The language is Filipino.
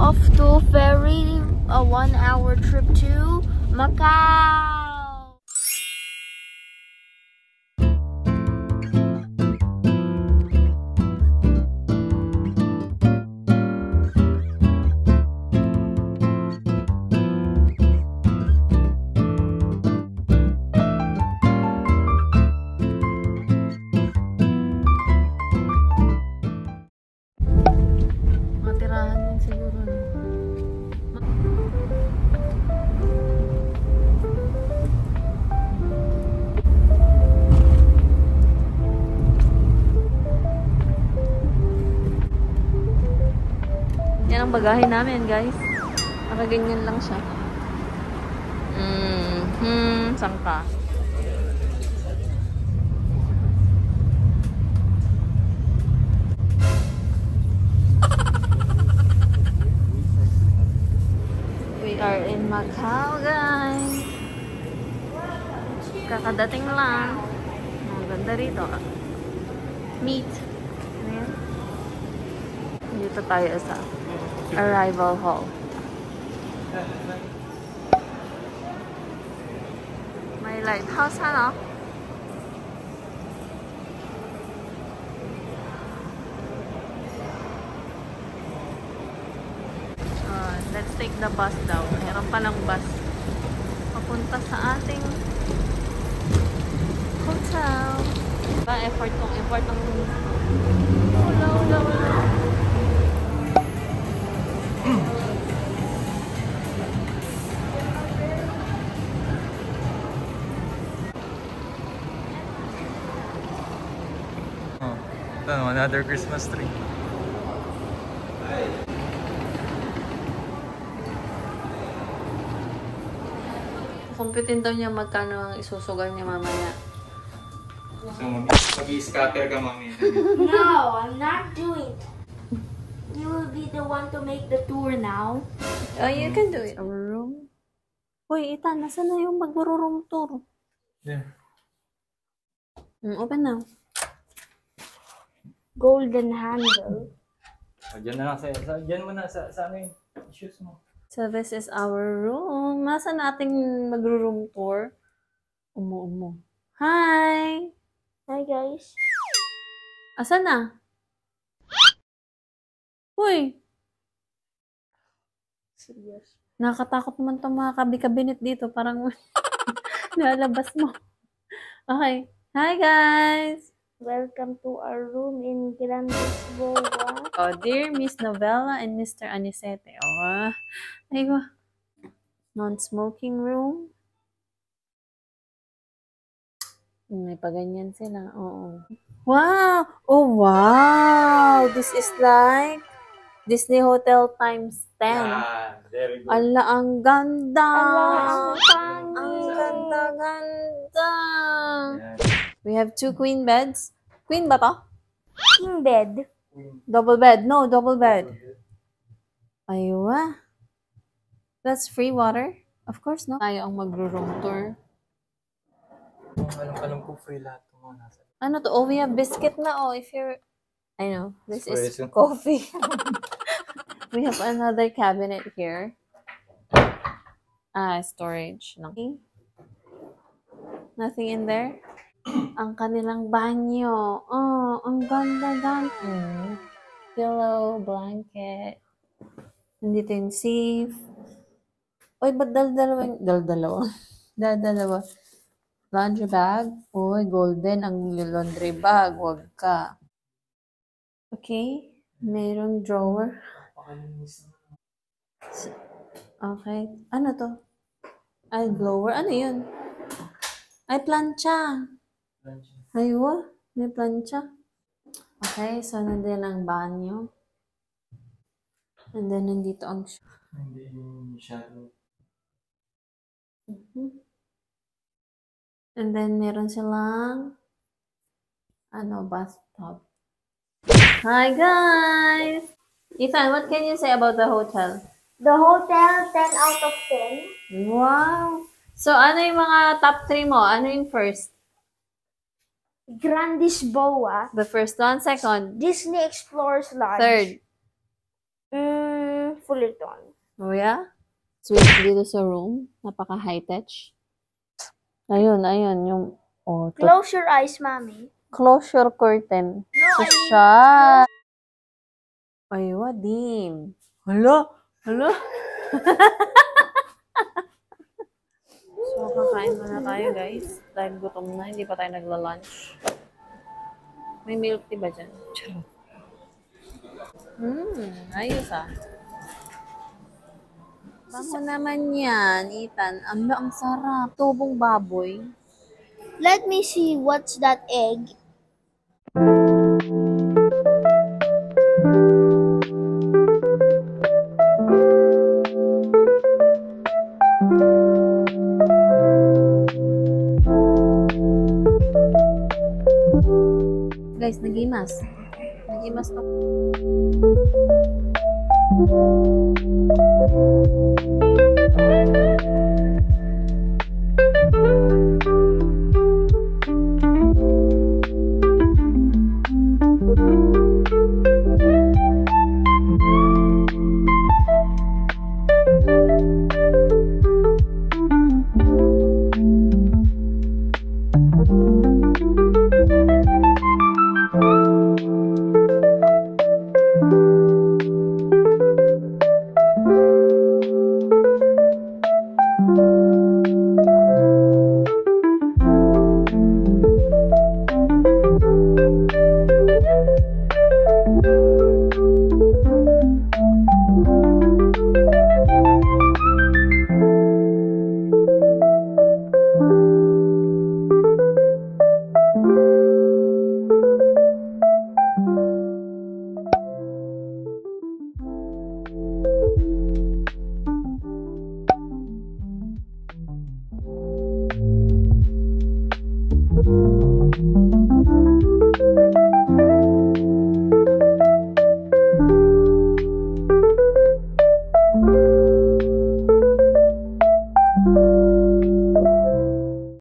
off to ferry, a 1-hour trip to Macau. Matirahan din siguro. Yan ang bagahe namin, guys. Nakaganyan lang siya. Sangka. We are in Macau, guys. Kakadating lang. Ang ganda rito. Meet. Ayan. Dito tayo sa arrival hall. May lighthouse, ano? Let's take the bus daw. Meron palang bus papunta sa ating hotel. Diba, effort ng wala. Oh, another Christmas tree. Kumpitin daw niya magkano ang isusugal niya mamaya. So, mag-i-scatter ka, mami. No, I'm not doing it. You will be the one to make the tour now. Oh, you can do it. Our room. Uy, Ethan, nasa na yung mag-room tour? Yeah. Open now. Golden handle. O, dyan na lang dyan mo na sa ano yung shoes mo. So, this is our room. Nasa nating mag-room tour? Umo. Hi! Hi, guys. Asan na? Uy! Serious. Nakatakot naman itong mga kabi-kabinet dito. Parang nalabas mo. Okay. Hi, guys! Welcome to our room in Grand Lisboa. Oh, dear Miss Novella and Mr. Anisete. Oh, aywa. Non-smoking room. May paganyan sila. Oo. Wow! Oh, wow! This is like Disney Hotel times 10. Ah, very good. Ala, ang ganda! Ang Ang ganda! We have 2 queen beds. Queen ba to? King bed. Double bed. No, double bed. Aywa. That's free water? Of course, no? Tayo ang magro-room tour. Alam ko free lahat ng mga nasa. Ano to? Oh, we have biscuit na. Oh, if you're... I know. This is Espresso. coffee. We have another cabinet here. Storage. Nothing. Nothing in there. Ang kanilang banyo. Oh, ang ganda-ganda. Pillow, blanket. Nandito yung safe. Uy, ba't dalawa? Laundry bag. Uy, golden ang laundry bag. Huwag ka. Okay. Mayroong drawer. Okay. Ano to? Ay, blower. Ano yun? Ay, plancha. Aywa. May plancha. Okay. So, nandun ang banyo. And then, nandito ang Hindi yung shadow. And then, meron silang bathtub. Hi, guys! Ethan, what can you say about the hotel? The hotel, 10 out of 10. Wow! So, ano yung mga top 3 mo? Ano yung first? Grand Lisboa. The first one. Second? Disney Explorers Lodge. Third? Full Fullerton. Oh, yeah? Switch dito sa room. Napaka high-tech. Ayun, yung... Oh, Close your eyes, mommy. close your curtain. No, I mean, Shut. Ay, wadim. Hala. So, kakain muna tayo, guys. Dahil gutom na, hindi pa tayo nagla-lunch. May milk tea ba dyan? Charot. Ayos ah. Bango naman yan, Ethan. Ang sarap. Tubong baboy. let me see what's that egg. Guys, nagimas. Nagimas pa.